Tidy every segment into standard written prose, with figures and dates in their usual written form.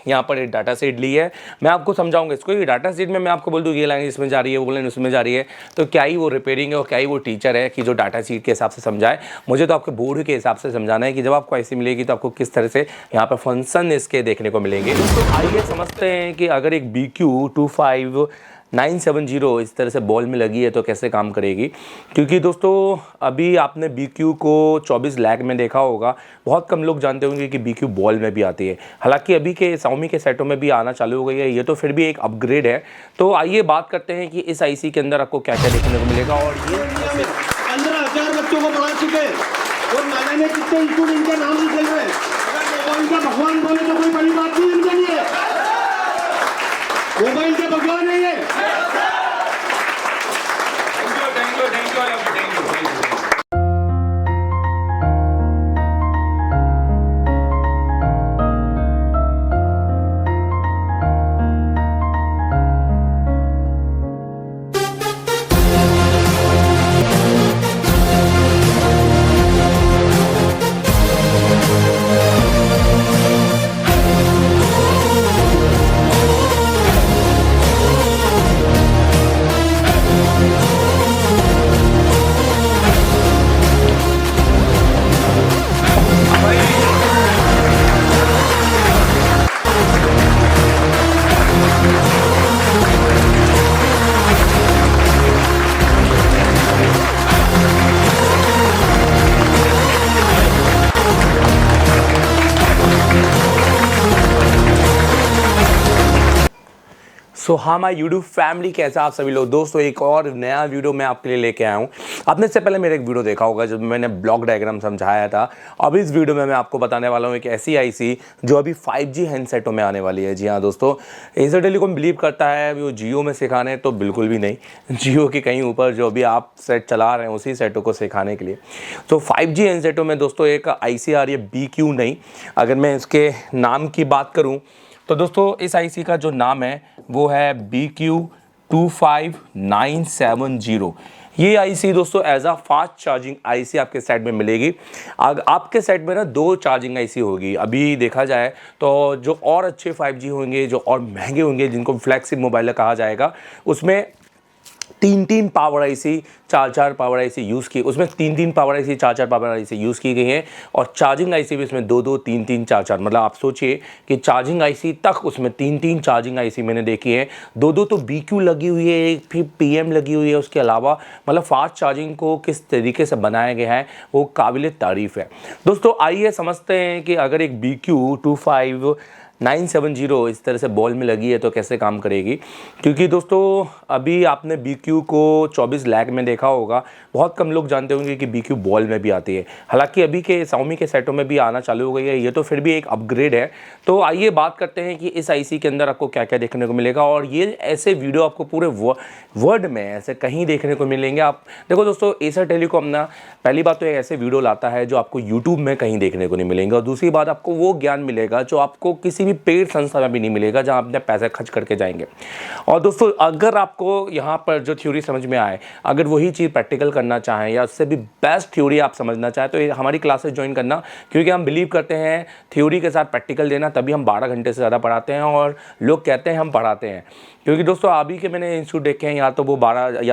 यहाँ पर एक डाटा सेट ली है, मैं आपको समझाऊंगा इसको। ये डाटा सेट में मैं आपको बोल दूँ ये लाइन इसमें जा रही है, वो लाइन उसमें जा रही है, तो क्या ही वो रिपेयरिंग है और क्या ही वो टीचर है कि जो डाटा शीट के हिसाब से समझाए। मुझे तो आपके बोर्ड के हिसाब से समझाना है कि जब आपको ऐसी मिलेगी तो आपको किस तरह से यहाँ पर फंक्शन इसके देखने को मिलेंगे। तो आइए समझते हैं कि अगर एक BQ25970 इस तरह से बॉल में लगी है तो कैसे काम करेगी। क्योंकि दोस्तों अभी आपने BQ को 24 लाख में देखा होगा, बहुत कम लोग जानते होंगे कि BQ बॉल में भी आती है। हालांकि अभी के Xiaomi के सेटों में भी आना चालू हो गई है, ये तो फिर भी एक अपग्रेड है। तो आइए बात करते हैं कि इस आईसी के अंदर आपको क्या क्या देखने को मिलेगा। और ये 15,000 बच्चों को पढ़ा चुके और मैंने में कितने स्कूल इनके नाम से चल रहे हैं। मोबाइल का भगवान बोले तो कोई बड़ी बात नहीं इनके लिए। मोबाइल के भगवान है ये। हाँ माय यूट्यूब फैमिली, कैसा आप सभी लोग। दोस्तों एक और नया वीडियो मैं आपके लिए लेके आया हूँ। आपने इससे पहले मेरा एक वीडियो देखा होगा जब मैंने ब्लॉक डायग्राम समझाया था। अब इस वीडियो में मैं आपको बताने वाला हूँ एक ऐसी आईसी जो अभी 5G हैंडसेटों में आने वाली है। जी हाँ दोस्तों, एसर टेलीकॉम बिलीव करता है वो जियो में सिखाने, तो बिल्कुल भी नहीं। जियो के कहीं ऊपर जो अभी आप सेट चला रहे हैं उसी सेटों को सिखाने के लिए। तो 5G हैंडसेटों में दोस्तों एक आईसी आ रही है BQ नहीं। अगर मैं इसके नाम की बात करूँ तो दोस्तों इस आईसी का जो नाम है वो है BQ25970। ये आईसी दोस्तों as a fast charging IC आपके सेट में मिलेगी। आपके सेट में ना 2 चार्जिंग आईसी होगी। अभी देखा जाए तो जो और अच्छे 5G होंगे, जो और महंगे होंगे, जिनको फ्लैगशिप मोबाइल कहा जाएगा, उसमें 3 power IC 4 power IC use की, उसमें 3 power IC 4 power IC use की गई हैं। और चार्जिंग आईसी भी उसमें 2 3 4, मतलब आप सोचिए कि चार्जिंग आईसी तक उसमें 3 चार्जिंग आईसी मैंने देखी है। 2 तो BQ लगी हुई है, एक फिर PM लगी हुई है। उसके अलावा मतलब फास्ट चार्जिंग को किस तरीके से बनाया गया है वो काबिल तारीफ़ है। दोस्तों आइए समझते हैं कि अगर एक BQ25970 इस तरह से बॉल में लगी है तो कैसे काम करेगी। क्योंकि दोस्तों अभी आपने BQ को 24 लाख में देखा होगा, बहुत कम लोग जानते होंगे कि BQ बॉल में भी आती है। हालांकि अभी के Xiaomi के सेटों में भी आना चालू हो गई है, ये तो फिर भी एक अपग्रेड है। तो आइए बात करते हैं कि इस आईसी के अंदर आपको क्या क्या देखने को मिलेगा। और ये ऐसे वीडियो आपको पूरे वर्ल्ड में ऐसे कहीं देखने को मिलेंगे। आप देखो दोस्तों, एसर टेलीकॉम ना पहली बात तो एक ऐसे वीडियो लाता है जो आपको यूट्यूब में कहीं देखने को नहीं मिलेंगे, और दूसरी बात आपको वो ज्ञान मिलेगा जो आपको किसी भी पेड संस्था में भी नहीं मिलेगा, जहां अपने पैसे खर्च करके जाएंगे। और दोस्तों अगर आपको यहाँ पर जो थ्योरी समझ में आए, अगर वही चीज़ प्रैक्टिकल करना चाहें या उससे भी बेस्ट थ्योरी आप समझना चाहें, तो हमारी क्लासेस ज्वाइन करना। क्योंकि हम बिलीव करते हैं थ्योरी के साथ प्रैक्टिकल देना, तभी हम 12 घंटे से ज़्यादा पढ़ाते हैं और लोग कहते हैं हम पढ़ाते हैं। क्योंकि दोस्तों अभी के मैंने इंस्टीट्यूट देखे हैं, या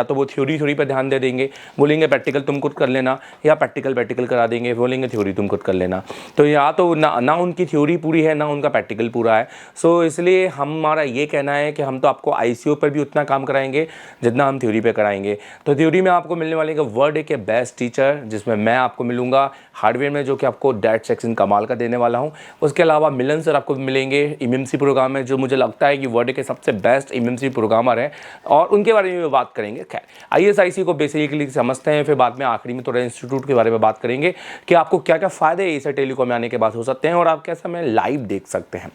तो वो थ्योरी पर ध्यान दे देंगे, बोलेंगे प्रैक्टिकल तुम खुद कर लेना, या प्रैक्टिकल करा देंगे, बोलेंगे थ्योरी तुम खुद कर लेना। तो या तो ना उनकी थ्योरी पूरी है ना उनका प्रैक्टिकल पूरा है। सो इसलिए हमारा ये कहना है कि हम तो आपको आईसीयू पर भी उतना काम कराएंगे जितना हम थ्योरी पे कराएंगे। तो थ्योरी में आपको मिलने वाले वर्ड के बेस्ट टीचर, जिसमें मैं आपको मिलूंगा हार्डवेयर में, जो कि आपको डेट सेक्शन कमाल का देने वाला हूँ। उसके अलावा मिलन सर आपको मिलेंगे MMC प्रोग्राम में, जो मुझे लगता है कि वर्ड के सबसे बेस्ट MMC प्रोग्रामर हैं, और उनके बारे में बात करेंगे। खैर ISIC को बेसिकली समझते हैं, फिर बाद में आखिरी में थोड़ा इंस्टीट्यूट के बारे में बात करेंगे कि आपको क्या क्या फ़ायदे एसर टेलीकॉम में आने के बाद हो सकते हैं और आप कैसे हमें लाइव देख सकते हैं।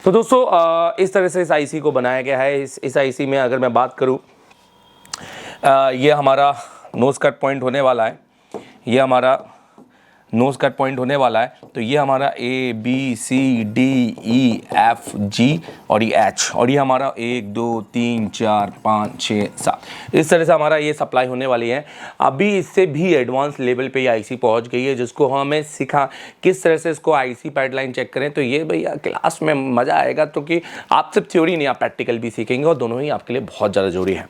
तो दोस्तों इस तरह से इस आईसी को बनाया गया है। इस आईसी में अगर मैं बात करूं, ये हमारा नोज कट पॉइंट होने वाला है। ये हमारा नोज कट पॉइंट होने वाला है। तो ये हमारा ABCDEFG और ये H, और ये हमारा 1 2 3 4 5 6 7 इस तरह से हमारा ये सप्लाई होने वाली है। अभी इससे भी एडवांस लेवल पे ये आईसी पहुंच गई है, जिसको हमें सिखा किस तरह से इसको आईसी पैडलाइन चेक करें। तो ये भैया क्लास में मज़ा आएगा, तो कि आप सिर्फ थ्योरी नहीं, आप प्रैक्टिकल भी सीखेंगे, और दोनों ही आपके लिए बहुत ज़्यादा जरूरी है।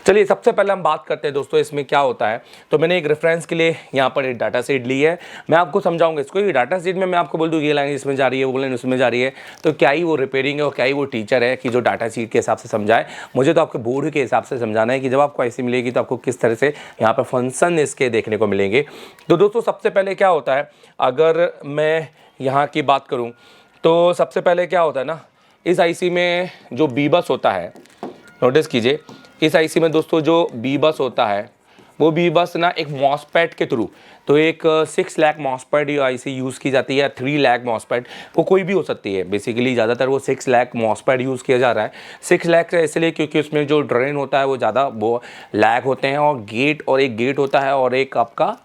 चलिए सबसे पहले हम बात करते हैं दोस्तों इसमें क्या होता है। तो मैंने एक रेफरेंस के लिए यहाँ पर एक डाटा शीट ली है, मैं आपको समझाऊंगा इसको। ये डाटा शीट में मैं आपको बोल दूँ ये लाइन इसमें जा रही है, वो लाइन उसमें जा रही है, तो क्या ही वो रिपेयरिंग है और क्या ही वो टीचर है कि जो डाटा शीट के हिसाब से समझाए। मुझे तो आपके बोर्ड के हिसाब से समझाना है कि जब आपको ऐसी मिलेगी तो आपको किस तरह से यहाँ पर फंक्शन इसके देखने को मिलेंगे। तो दोस्तों सबसे पहले क्या होता है, अगर मैं यहाँ की बात करूँ तो सबसे पहले क्या होता है ना, इस आईसी में जो बी बस होता है, नोटिस कीजिए इस आईसी में दोस्तों जो बी बस होता है वो बी बस ना एक मॉसपेट के थ्रू, तो एक 6 लाख मॉसपेट ये आईसी यूज़ की जाती है, 3 लाख मॉसपेट, वो कोई भी हो सकती है। बेसिकली ज़्यादातर वो 6 लाख मॉसपेट यूज़ किया जा रहा है। 6 लाख इसलिए क्योंकि उसमें जो ड्रेन होता है वो ज़्यादा वो लैग होते हैं, और गेट, और एक गेट होता है और एक आपका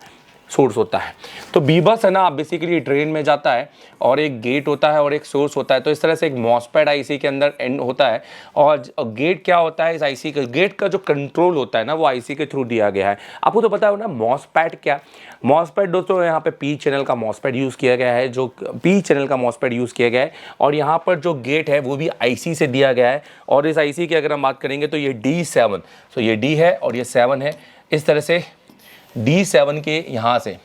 सोर्स होता है। तो बीबस है ना बेसिकली ड्रेन में जाता है, और एक गेट होता है और एक सोर्स होता है। तो इस तरह से एक मॉसपेट आईसी के अंदर एंड होता है, और गेट क्या होता है इस आईसी का, गेट का जो कंट्रोल होता है ना वो आईसी के थ्रू दिया गया है। आपको तो पता है ना मॉसपेट क्या, मॉसपेट दोस्तों यहाँ पे पी चैनल का मॉसपेट यूज़ किया गया है, जो पी चैनल का मॉसपेट यूज़ किया गया है, और यहाँ पर जो गेट है वो भी आईसी से दिया गया है। और इस आईसी की अगर हम बात करेंगे तो ये D7, तो ये D है और ये 7 है। इस तरह से D7 के यहाँ से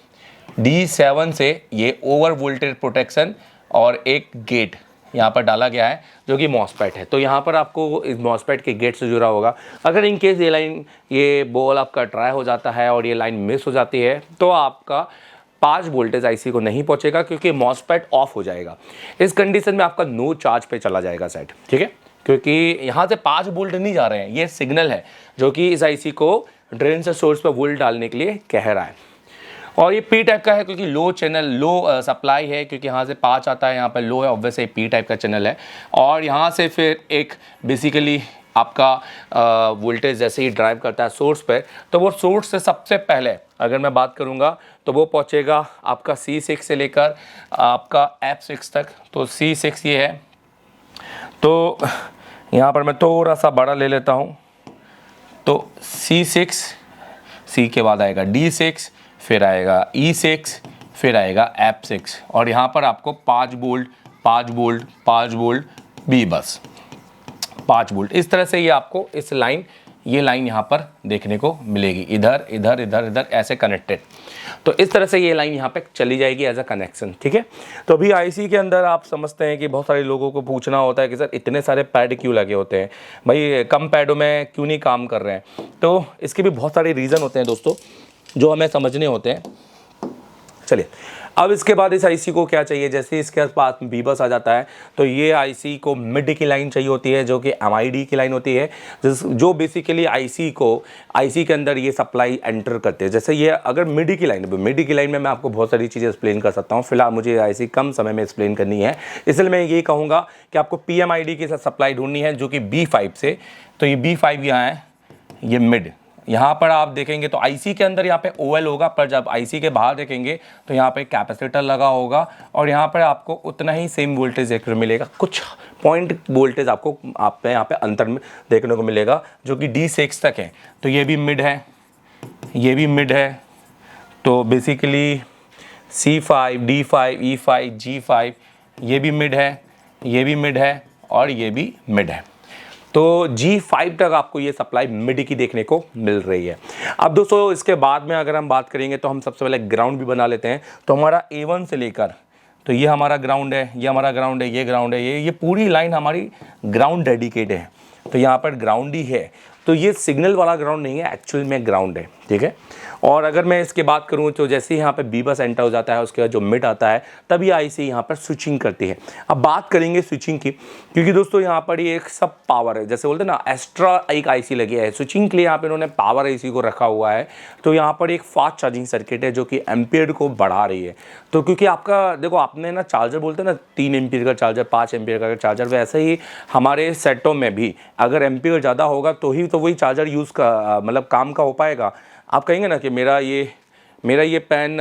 D7 से ये ओवर वोल्टेज प्रोटेक्शन और एक गेट यहाँ पर डाला गया है जो कि मॉसपेट है। तो यहाँ पर आपको इस मॉसपेट के गेट से जुड़ा होगा। अगर इन केस ये लाइन, ये बॉल आपका ट्राई हो जाता है और ये लाइन मिस हो जाती है तो आपका 5 वोल्टेज आईसी को नहीं पहुँचेगा, क्योंकि मॉसपेट ऑफ हो जाएगा। इस कंडीशन में आपका नो चार्ज पे चला जाएगा सेट, ठीक है, क्योंकि यहाँ से 5 वोल्ट नहीं जा रहे हैं, ये सिग्नल है जो कि इस आईसी को ड्रेन से सोर्स पर वोल्ट डालने के लिए कह रहा है। और ये पी टाइप का है क्योंकि लो चैनल, लो सप्लाई है, क्योंकि यहाँ से 5 आता है, यहाँ पर लो है, ऑब्वियसली पी टाइप का चैनल है। और यहाँ से फिर एक बेसिकली आपका वोल्टेज जैसे ही ड्राइव करता है सोर्स पे, तो वो सोर्स से सबसे पहले अगर मैं बात करूँगा तो वो पहुँचेगा आपका C6 से लेकर आपका F6 तक। तो C6 ये है, तो यहाँ पर मैं थोड़ा सा बड़ा ले लेता हूँ। तो C6, C के बाद आएगा D6, फिर आएगा E6, फिर आएगा F6, और यहाँ पर आपको 5 वोल्ट 5 वोल्ट 5 वोल्ट बी बस 5 वोल्ट, इस तरह से ये आपको इस लाइन, ये लाइन यहाँ पर देखने को मिलेगी, इधर इधर इधर इधर ऐसे कनेक्टेड। तो इस तरह से ये लाइन यहाँ पे चली जाएगी एज अ कनेक्शन, ठीक है। तो अभी आईसी के अंदर आप समझते हैं कि बहुत सारे लोगों को पूछना होता है कि सर इतने सारे पैड क्यों लगे होते हैं, भाई कम पैडों में क्यों नहीं काम कर रहे हैं। तो इसके भी बहुत सारे रीज़न होते हैं दोस्तों जो हमें समझने होते हैं। चलिए अब इसके बाद इस आईसी को क्या चाहिए, जैसे इसके पास बी बस आ जाता है तो ये आईसी को मिड की लाइन चाहिए होती है जो कि एमआईडी की लाइन होती है, जो बेसिकली आईसी को आईसी के अंदर ये सप्लाई एंटर करते हैं। जैसे ये अगर मिड की लाइन में मैं आपको बहुत सारी चीज़ें एक्सप्लेन कर सकता हूँ, फिलहाल मुझे आईसी कम समय में एक्सप्लेन करनी है, इसलिए मैं ये कहूँगा कि आपको पीएमआईडी के साथ सप्लाई ढूंढनी है जो कि B5 से। तो ये B5 यहाँ है, ये मिड, यहाँ पर आप देखेंगे तो आईसी के अंदर यहाँ पे OL होगा, पर जब आईसी के बाहर देखेंगे तो यहाँ पे कैपेसिटर लगा होगा, और यहाँ पर आपको उतना ही सेम वोल्टेज देखने को मिलेगा, कुछ पॉइंट वोल्टेज आपको यहाँ पे अंतर में देखने को मिलेगा जो कि D6 तक है। तो ये भी मिड है, ये भी मिड है। तो basically C5 D5 E5 G5 ये भी मिड है, ये भी मिड है, और ये भी मिड है। तो G5 तक आपको ये सप्लाई मिड की देखने को मिल रही है। अब दोस्तों इसके बाद में अगर हम बात करेंगे तो हम सबसे पहले ग्राउंड भी बना लेते हैं। तो हमारा A1 से लेकर, तो ये हमारा ग्राउंड है, ये हमारा ग्राउंड है, ये ग्राउंड है, ये पूरी लाइन हमारी ग्राउंड डेडिकेट है। तो यहाँ पर ग्राउंड ही है, तो ये सिग्नल वाला ग्राउंड नहीं है, एक्चुअल में ग्राउंड है, ठीक है। और अगर मैं इसके बात करूँ तो जैसे ही यहाँ पे बी बस एंटर हो जाता है उसके बाद जो मिड आता है तभी आईसी यहाँ पर स्विचिंग करती है। अब बात करेंगे स्विचिंग की, क्योंकि दोस्तों यहाँ पर ये एक सब पावर है, जैसे बोलते हैं ना एक्स्ट्रा एक आईसी लगी है स्विचिंग के लिए, यहाँ पे इन्होंने पावर आईसी को रखा हुआ है। तो यहाँ पर एक फास्ट चार्जिंग सर्किट है जो कि एम्पियर को बढ़ा रही है। तो क्योंकि आपका देखो, आपने ना चार्जर बोलते हैं ना 3 एम्पियर का चार्जर, 5 एम्पियर का चार्जर, वैसे ही हमारे सेटों में भी अगर एम्पियर ज़्यादा होगा तो ही तो वही चार्जर यूज़ का मतलब काम का हो पाएगा। आप कहेंगे ना कि मेरा ये पेन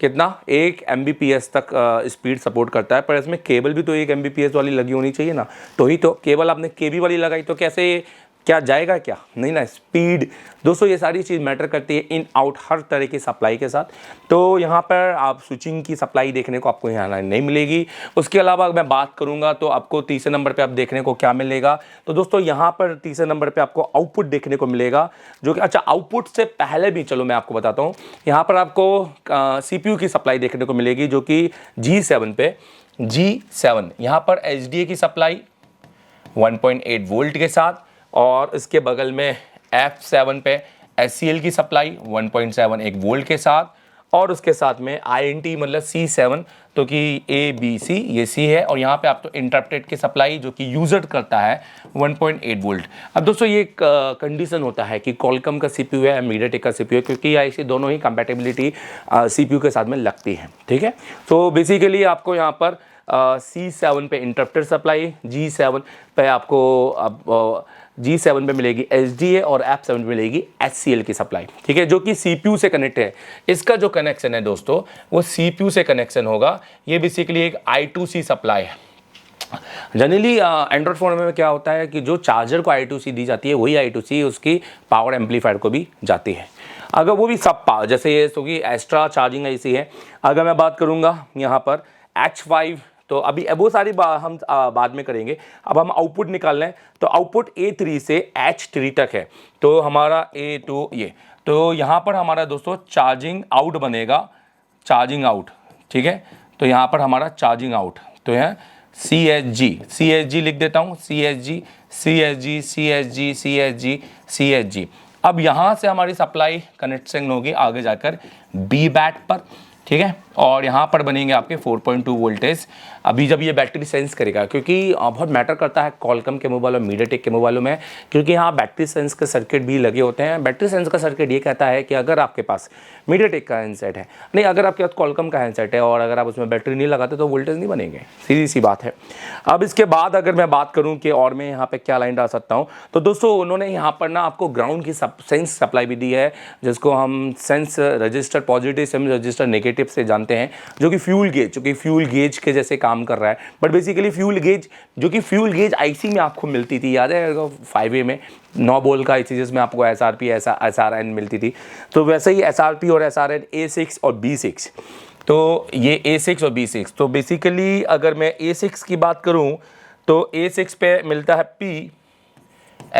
कितना 1 Mbps तक स्पीड सपोर्ट करता है, पर इसमें केबल भी तो 1 Mbps वाली लगी होनी चाहिए ना, तो ही तो केबल आपने KB वाली लगाई तो कैसे क्या जाएगा क्या, नहीं ना। स्पीड दोस्तों ये सारी चीज़ मैटर करती है इन आउट हर तरह की सप्लाई के साथ। तो यहाँ पर आप स्विचिंग की सप्लाई देखने को आपको यहाँ नहीं मिलेगी। उसके अलावा अगर मैं बात करूँगा तो आपको तीसरे नंबर पे आप देखने को क्या मिलेगा, तो दोस्तों यहाँ पर तीसरे नंबर पे आपको आउटपुट देखने को मिलेगा, जो कि अच्छा आउटपुट से पहले भी चलो मैं आपको बताता हूँ, यहाँ पर आपको CPU की सप्लाई देखने को मिलेगी जो कि G7 पे G7 यहाँ पर HDA की सप्लाई 1.8 वोल्ट के साथ, और इसके बगल में F7 पे SCL की सप्लाई 1.71 वोल्ट के साथ, और उसके साथ में INT मतलब C7 तो कि ABC ये C है, और यहाँ पे आप तो इंटरप्टेड की सप्लाई जो कि यूजर करता है 1.8 वोल्ट। अब दोस्तों ये एक कंडीशन होता है कि कॉलकॉम का CPU है या मीडियाटेक का CPU है, क्योंकि ऐसी दोनों ही कंपैटिबिलिटी CPU के साथ में लगती है, ठीक है। तो बेसिकली आपको यहाँ पर C7 पे इंटरप्टेड सप्लाई, G7 पे आपको अब G7 पे मिलेगी SDA और F7 पे मिलेगी SCL की सप्लाई, ठीक है, जो कि CPU से कनेक्ट है। इसका जो कनेक्शन है दोस्तों वो CPU से कनेक्शन होगा। ये बेसिकली एक I2C सप्लाई है। जनरली एंड्रॉयड फ़ोन में क्या होता है कि जो चार्जर को I2C दी जाती है वही I2C उसकी पावर एम्पलीफायर को भी जाती है, अगर वो भी सब पावर, जैसे ये तो कि एक्स्ट्रा चार्जिंग ऐसी है। अगर मैं बात करूँगा यहाँ पर H5, तो अभी वो सारी हम बाद में करेंगे। अब हम आउटपुट निकाल लें, तो आउटपुट A3 से H3 तक है, तो हमारा A2 ये, तो यहाँ पर हमारा दोस्तों चार्जिंग आउट बनेगा, चार्जिंग आउट, ठीक है। तो यहाँ पर हमारा चार्जिंग आउट तो है CSG लिख देता हूँ, CSG। अब यहाँ से हमारी सप्लाई कनेक्शन होगी आगे जाकर B बैट पर, ठीक है, और यहाँ पर बनेंगे आपके 4.2 वोल्टेज। अभी जब ये बैटरी सेंस करेगा, क्योंकि बहुत मैटर करता है कॉलकॉम के मोबाइल और मीडियाटेक के मोबाइलों में, क्योंकि यहाँ बैटरी सेंस के सर्किट भी लगे होते हैं। बैटरी सेंस का सर्किट ये कहता है कि अगर आपके पास मीडियाटेक का हैंडसेट है, नहीं अगर आपके पास कॉलकॉम का हैंडसेट है और अगर आप उसमें बैटरी नहीं लगाते तो वोल्टेज नहीं बनेंगे, सीधी सी बात है। अब इसके बाद अगर मैं बात करूँ कि और मैं यहाँ पर क्या लाइन डाल सकता हूँ, तो दोस्तों उन्होंने यहाँ पर ना आपको ग्राउंड की सेंस सप्लाई भी दी है, जिसको हम sense register positive, sense register negative से जानते हैं, जो कि फ्यूल गेज के जैसे काम कर रहा है। बट बेसिकली फ्यूल गेज जो कि फ्यूल गेज आईसी में आपको मिलती थी, याद है 5A में 9 बोल का आईसी जिसमें आपको SRP SRN मिलती थी, तो वैसे ही SRP और SRN A6 और B6, तो ये A6 और B6। तो बेसिकली अगर मैं A6 की बात करूं तो A6 पे मिलता है P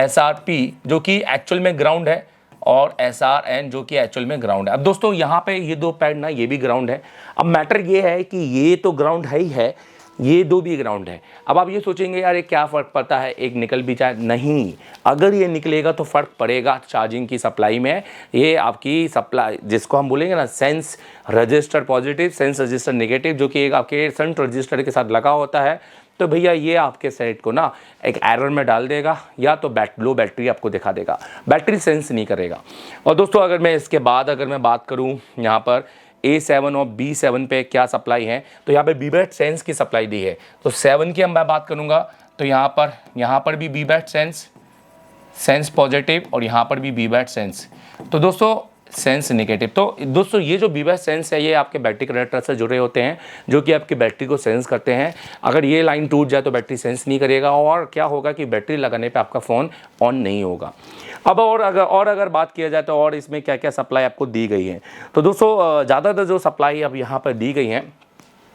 SRP जो कि एक्चुअल में ग्राउंड है, और SRN जो कि एक्चुअल में ग्राउंड है। अब दोस्तों यहाँ पे ये दो पैड ना ये भी ग्राउंड है। अब मैटर ये है कि ये तो ग्राउंड है ही है, ये दो भी ग्राउंड है। अब आप ये सोचेंगे यार ये क्या फ़र्क पड़ता है, एक निकल भी जाए, नहीं, अगर ये निकलेगा तो फ़र्क पड़ेगा चार्जिंग की सप्लाई में। ये आपकी सप्लाई जिसको हम बोलेंगे ना sense register positive, sense register negative, जो कि एक आपके शंट रजिस्टर के साथ लगा होता है, तो भैया ये आपके सेट को ना एक एरर में डाल देगा, या तो लो बैटरी आपको दिखा देगा, बैटरी सेंस नहीं करेगा। और दोस्तों अगर मैं इसके बाद अगर मैं बात करूं यहाँ पर A7 और B7 पे क्या सप्लाई है, तो यहाँ पे B बैट सेंस की सप्लाई दी है। तो 7 की हम मैं बात करूँगा तो यहाँ पर भी B बैट सेंस पॉजिटिव, और यहाँ पर भी B बैट सेंस, तो दोस्तों सेंस नेगेटिव। तो दोस्तों ये जो B बैट सेंस है ये आपके बैटरी कनेक्टर से जुड़े होते हैं, जो कि आपकी बैटरी को सेंस करते हैं। अगर ये लाइन टूट जाए तो बैटरी सेंस नहीं करेगा, और क्या होगा कि बैटरी लगाने पे आपका फ़ोन ऑन नहीं होगा। अब और अगर बात किया जाए तो और इसमें क्या क्या सप्लाई आपको दी गई है, तो दोस्तों ज़्यादातर जो सप्लाई अब यहाँ पर दी गई हैं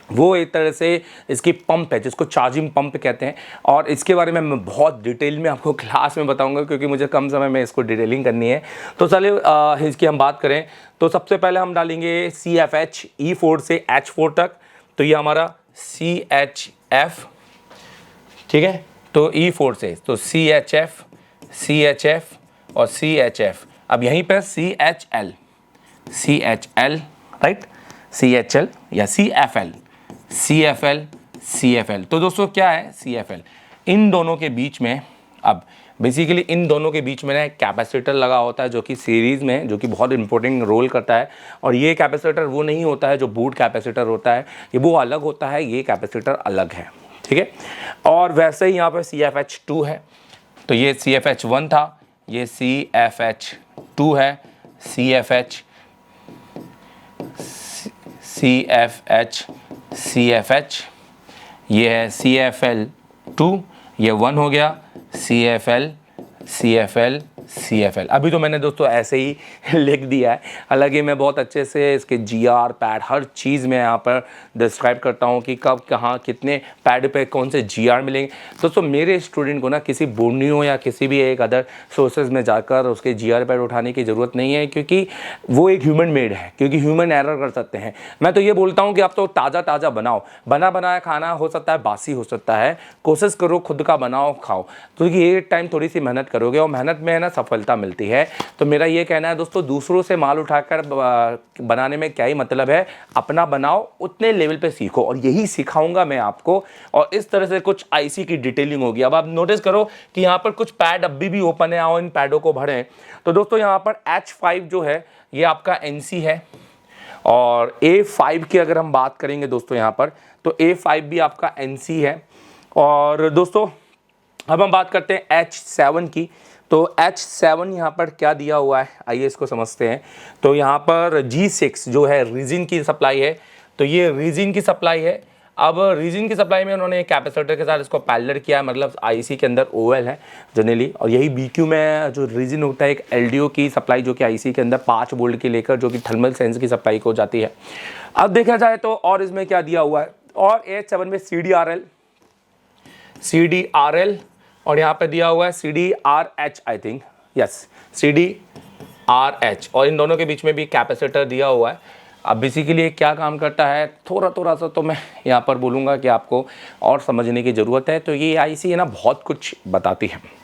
वो एक तरह से इसकी पंप है, जिसको चार्जिंग पंप कहते हैं, और इसके बारे में मैं बहुत डिटेल में आपको क्लास में बताऊंगा, क्योंकि मुझे कम समय में इसको डिटेलिंग करनी है। तो चलिए इसकी हम बात करें तो सबसे पहले हम डालेंगे CFH E4 से H4 तक, तो ये हमारा CHF, ठीक है, तो E4 से तो CHF और CHF। अब यहीं पर CHL राइट, CHL या CFL। तो दोस्तों क्या है CFL, इन दोनों के बीच में, अब बेसिकली इन दोनों के बीच में ना एक कैपेसिटर लगा होता है जो कि सीरीज़ में, जो कि बहुत इंपॉर्टेंट रोल करता है। और ये कैपेसिटर वो नहीं होता है जो बूट कैपेसिटर होता है, ये वो अलग होता है, ये कैपेसिटर अलग है, ठीक है। और वैसे ही यहाँ पर CFH2 है, तो ये CFH1 था, ये CFH2 है, CFH CFH, ये है CFL2, ये 1 हो गया, CFL CFL CFL। अभी तो मैंने दोस्तों ऐसे ही लिख दिया है, हालांकि मैं बहुत अच्छे से इसके GR पैड हर चीज़ में यहाँ पर डिस्क्राइब करता हूँ कि कब कहाँ कितने पैड पे कौन से GR मिलेंगे। दोस्तों मेरे स्टूडेंट को ना किसी बोर्नियो या किसी भी एक अदर सोर्सेज में जाकर उसके GR पैड उठाने की ज़रूरत नहीं है, क्योंकि वो एक ह्यूमन मेड है, क्योंकि ह्यूमन एरर कर सकते हैं। मैं तो ये बोलता हूँ कि आप तो ताज़ा ताज़ा बनाओ, बना बनाया खाना हो सकता है बासी हो सकता है, कोशिश करो खुद का बनाओ खाओ, क्योंकि एक टाइम थोड़ी सी मेहनत करोगे और मेहनत में है ना सफलता मिलती है। तो मेरा ये कहना है दोस्तों, दूसरों से माल उठाकर बनाने में क्या ही मतलब है, अपना बनाओ, उतने लेवल पे सीखो, और यही सिखाऊंगा मैं आपको। और इस तरह से कुछ आईसी की डिटेलिंग होगी। अब आप नोटिस करो कि यहाँ पर कुछ पैड अभी भी ओपन है, आओ इन पैडों को भरें। तो दोस्तों यहाँ पर H5 जो है ये आपका NC है, और A5 की अगर हम बात करेंगे दोस्तों यहाँ पर, तो A5 भी आपका NC है। और दोस्तों अब हम बात करते हैं H7 की। तो H7 यहाँ पर क्या दिया हुआ है, आइए इसको समझते हैं। तो यहाँ पर G6 जो है रीजिन की सप्लाई है, तो ये रीजिन की सप्लाई है। अब रीजिन की सप्लाई में उन्होंने कैपेसिटर के साथ इसको पैरेलल किया है, मतलब आईसी के अंदर OL है जनरली, और यही BQ में जो रीजिन होता है एक LDO की सप्लाई जो कि आईसी के अंदर 5 वोल्ट की लेकर जो कि थर्मल सेंस की सप्लाई को जाती है। अब देखा जाए तो और इसमें क्या दिया हुआ है, और H7 में CDRL और यहाँ पे दिया हुआ है CDRH, I think yes CDRH, और इन दोनों के बीच में भी कैपेसिटर दिया हुआ है। अब बेसिकली क्या काम करता है थोड़ा सा तो मैं यहाँ पर बोलूँगा कि आपको और समझने की ज़रूरत है। तो ये आईसी है ना बहुत कुछ बताती है।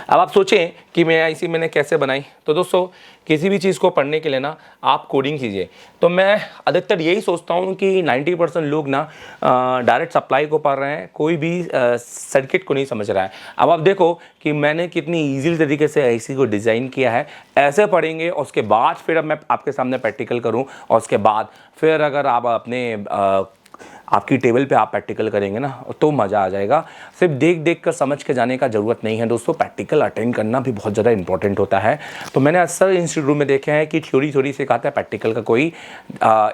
अब आप सोचें कि मैं आईसी मैंने कैसे बनाई। तो दोस्तों किसी भी चीज़ को पढ़ने के लिए ना आप कोडिंग कीजिए। तो मैं अधिकतर यही सोचता हूँ कि 90% लोग ना डायरेक्ट सप्लाई को पढ़ रहे हैं, कोई भी सर्किट को नहीं समझ रहा है। अब आप देखो कि मैंने कितनी ईजी तरीके से आईसी को डिज़ाइन किया है। ऐसे पढ़ेंगे और उसके बाद फिर अब मैं आपके सामने प्रैक्टिकल करूँ, और उसके बाद फिर अगर आप अपने आपकी टेबल पे आप प्रैक्टिकल करेंगे ना तो मज़ा आ जाएगा। सिर्फ देख देख कर समझ के जाने का ज़रूरत नहीं है दोस्तों, प्रैक्टिकल अटेंड करना भी बहुत ज़्यादा इंपॉर्टेंट होता है। तो मैंने अक्सर इंस्टीट्यूट में देखे हैं कि थ्योरी सिखाता है, प्रैक्टिकल का कोई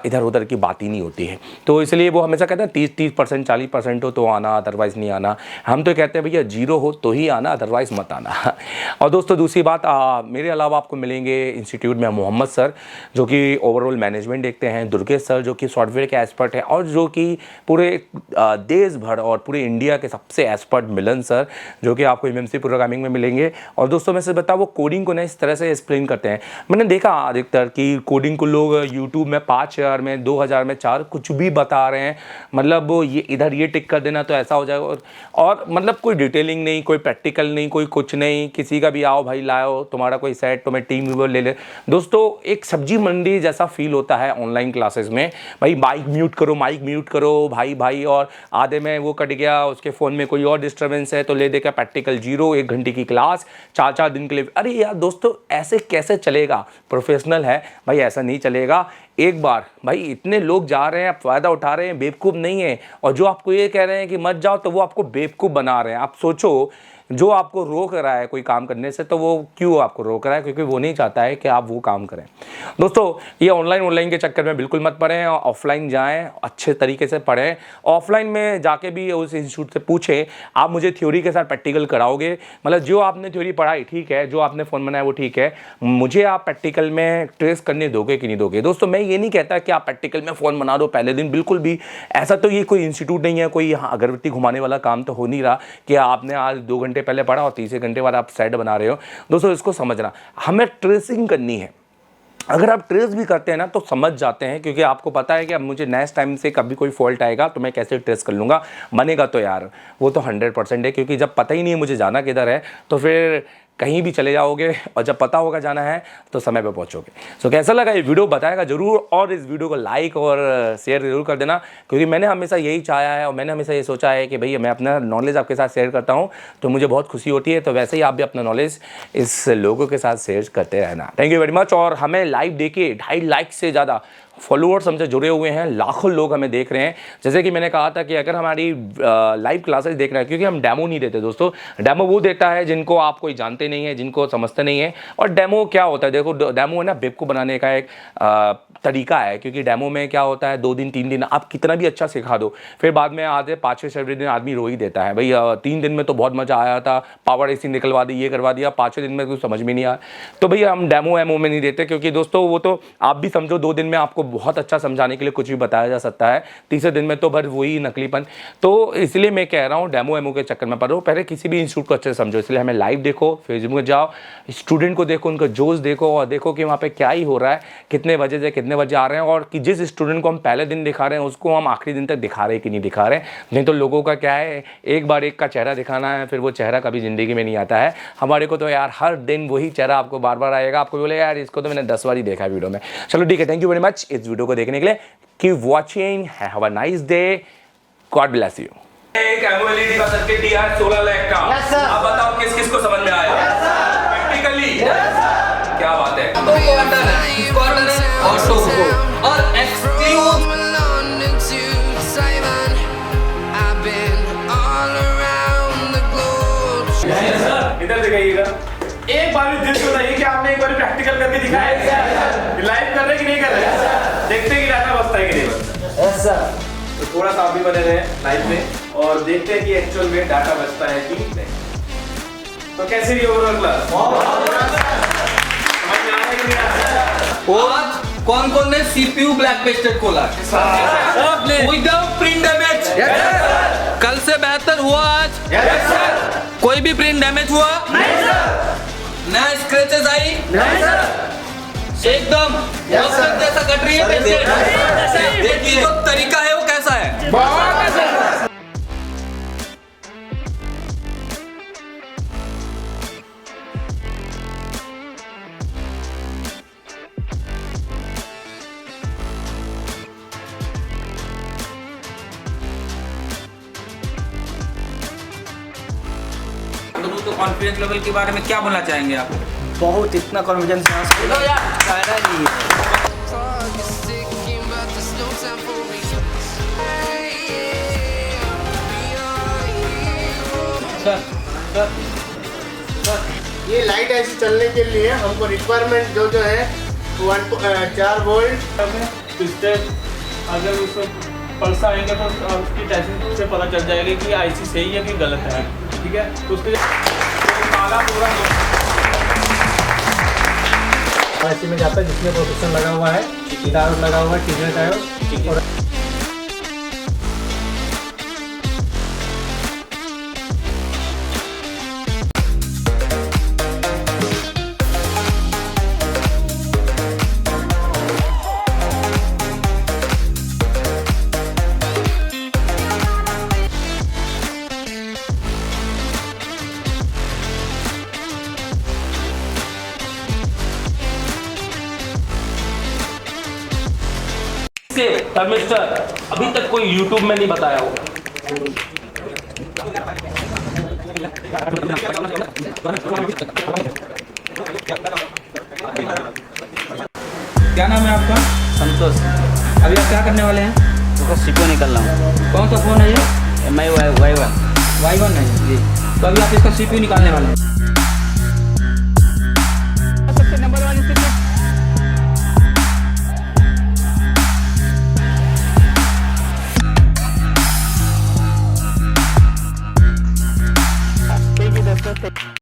इधर उधर की बात ही नहीं होती है। तो इसलिए वो हमेशा कहते हैं 30% 40% हो तो आना, अदरवाइज़ नहीं आना। हम तो कहते हैं भैया 0 हो तो ही आना, अदरवाइज़ मत आना। और दोस्तों दूसरी बात, मेरे अलावा आपको मिलेंगे इंस्टीट्यूट में मोहम्मद सर जो कि ओवरऑल मैनेजमेंट देखते हैं, दुर्गेश सर जो कि सॉफ्टवेयर के एक्सपर्ट हैं, और जो कि पूरे देश भर और पूरे इंडिया के सबसे एक्सपर्ट मिलन सर जो कि आपको एमएमसी प्रोग्रामिंग में मिलेंगे। और दोस्तों मैं से बताऊँ वो कोडिंग को ना इस तरह से एक्सप्लेन करते हैं। मैंने देखा अधिकतर कि कोडिंग को लोग यूट्यूब में 5000 में 2000 में 4 कुछ भी बता रहे हैं, मतलब वो ये इधर ये टिक कर देना तो ऐसा हो जाएगा, और मतलब कोई डिटेलिंग नहीं, कोई प्रैक्टिकल नहीं, कोई कुछ नहीं, किसी का भी आओ भाई लाओ तुम्हारा कोई सेट तो मैं टीम व्यूअर ले ले। दोस्तों एक सब्जी मंडी जैसा फील होता है ऑनलाइन क्लासेस में, भाई माइक म्यूट करो भाई, और आधे में वो कट गया, उसके फ़ोन में कोई और डिस्टर्बेंस है तो ले देकर प्रैक्टिकल 0, 1 घंटे की क्लास 4 दिन के लिए। अरे यार दोस्तों ऐसे कैसे चलेगा, प्रोफेशनल है भाई, ऐसा नहीं चलेगा। एक बार भाई इतने लोग जा रहे हैं, आप फ़ायदा उठा रहे हैं, बेवकूफ़ नहीं है, और जो आपको ये कह रहे हैं कि मत जाओ तो वो आपको बेवकूफ़ बना रहे हैं। आप सोचो जो आपको रोक रहा है कोई काम करने से, तो वो क्यों आपको रोक रहा है, क्योंकि वो नहीं चाहता है कि आप वो काम करें। दोस्तों ये ऑनलाइन के चक्कर में बिल्कुल मत पढ़ें, और ऑफलाइन जाएं, अच्छे तरीके से पढ़ें। ऑफलाइन में जाके भी उस इंस्टीट्यूट से पूछें आप मुझे थ्योरी के साथ प्रैक्टिकल कराओगे, मतलब जो आपने थ्योरी पढ़ाई ठीक है, जो आपने फ़ोन बनाया वो ठीक है, मुझे आप प्रैक्टिकल में ट्रेस करने दोगे कि नहीं दोगे। दोस्तों मैं ये नहीं कहता कि आप प्रैक्टिकल में फ़ोन बना दो पहले दिन, बिल्कुल भी ऐसा तो ये कोई इंस्टीट्यूट नहीं है, कोई यहाँ अगरबत्ती घुमाने वाला काम तो हो नहीं रहा कि आपने आज 2 घंटे पहले पढ़ा और तीसरे घंटे बाद आप सेट बना रहे हो। दोस्तों इसको समझना, हमें ट्रेसिंग करनी है। अगर आप ट्रेस भी करते हैं ना तो समझ जाते हैं, क्योंकि आपको पता है कि अब मुझे नेक्स्ट टाइम से कभी कोई फॉल्ट आएगा तो मैं कैसे ट्रेस कर लूँगा। बनेगा तो यार वो तो 100% है, क्योंकि जब पता ही नहीं है मुझे जाना किधर है तो फिर कहीं भी चले जाओगे, और जब पता होगा जाना है तो समय पे पहुंचोगे। सो कैसा लगा ये वीडियो बताएगा ज़रूर, और इस वीडियो को लाइक और शेयर ज़रूर कर देना, क्योंकि मैंने हमेशा यही चाहा है और मैंने हमेशा ये सोचा है कि भैया मैं अपना नॉलेज आपके साथ शेयर करता हूँ तो मुझे बहुत खुशी होती है। तो वैसे ही आप भी अपना नॉलेज इस लोगों के साथ शेयर करते रहना। Thank you very much. और हमें लाइव देखिए 2.5 लाख से ज़्यादा फॉलोअर्स हमसे जुड़े हुए हैं, लाखों लोग हमें देख रहे हैं। जैसे कि मैंने कहा था कि अगर हमारी लाइव क्लासेस देख रहे हैं, क्योंकि हम डेमो नहीं देते दोस्तों, डेमो वो देता है जिनको आप कोई जानते नहीं है, जिनको समझते नहीं है। और डेमो क्या होता है, देखो डेमो है ना बेवकूफ़ बनाने का एक तरीका है, क्योंकि डेमो में क्या होता है 2 दिन 3 दिन आप कितना भी अच्छा सिखा दो, फिर बाद में आते 5वें दिन आदमी रो ही देता है, भाई 3 दिन में तो बहुत मज़ा आया था, पावर एसी निकलवा दी, ये करवा दिया, 5वें दिन में कुछ समझ में नहीं आया। तो भैया हम डेमो एमओ में नहीं देते, क्योंकि दोस्तों वो तो आप भी समझो 2 दिन में आपको बहुत अच्छा समझाने के लिए कुछ भी बताया जा सकता है, तीसरे दिन में तो बस वही नकलीपन। तो इसलिए मैं कह रहा हूँ डेमो एमओ के चक्कर में पढ़ो, पहले किसी भी इंस्टीट्यूट को अच्छे से समझो। इसलिए हमें लाइव देखो, फेसबुक में जाओ, स्टूडेंट को देखो, उनका जोश देखो और देखो कि वहाँ पे क्या ही हो रहा है, कितने बजे से कितने बजे आ रहे हैं, और कि जिस स्टूडेंट को हम पहले दिन दिखा रहे हैं उसको हम आखिरी दिन तक दिखा रहे हैं कि नहीं दिखा रहे हैं। नहीं तो लोगों का क्या है, एक बार एक का चेहरा दिखाना है, फिर वो चेहरा कभी ज़िंदगी में नहीं आता है। हमारे को तो यार हर दिन वही चेहरा आपको बार बार आएगा, आपको बोलेगा यार इसको तो मैंने 10 बार ही देखा है वीडियो में। चलो ठीक है, थैंक यू वेरी मच इस वीडियो को देखने के लिए। Keep watching, have a nice day, God bless you. एक एमओएलईडी का सर्किट दिया है 16 लाख का। अब बताओ किस किस को समझ में आया? प्रैक्टिकली क्या बात है। और एक्सक्लूसिव इधर दिखाइएगा। एक बार भी दिल से बताइए कि आपने एक बार प्रैक्टिकल करके दिखाया है, लाइव कर रहे कि नहीं कर रहे, देखते कि डाटा बचता है कि नहीं बचता। तो थोड़ा सा आप भी बने रहे लाइव में और देखते हैं कि एक्चुअल में डाटा बचता है कि नहीं। तो कैसी रही ओवरऑल क्लास? समझ में आ रहा है कि नहीं आ रहा? आज कौन कौन ने सीपीयू ब्लैक पेस्टेड खोला? Without print damage. कल से बेहतर हुआ आज? कोई भी प्रिंट डैमेज हुआ? नहीं सर। नया स्क्रैचेस आई? नहीं सर। एकदम जैसा कट रही है पेंसिल। देखिए जो तरीका है वो कैसा है। तो कॉन्फिडेंस लेवल के बारे में क्या बोलना चाहेंगे आप? बहुत इतना कॉन्फिडेंस यहाँ से फायदा नहीं है। ये लाइट ऐसी चलने के लिए हमको रिक्वायरमेंट जो है 4 वोल्ट स्टेप अगर उसमें पल्स आएंगे तो उसकी टेस्टिंग से पता चल जाएगा कि आईसी सही है कि गलत है। ठीक है, तो उसके काला पूरा ऐसे में जाता है जिसमें प्रोटेक्शन लगा हुआ है, डायोड लगा हुआ है, टीजर डायोड। और मिस्टर अभी तक कोई YouTube में नहीं बताया हो। क्या नाम है आपका? संतोष। अभी आप क्या करने वाले हैं? तो सीपीयू निकल रहा हूँ। कौन सा फोन है ये? MI Y1। Y1 है जी। तो अभी आप इसका सीपीयू निकालने वाले हैं।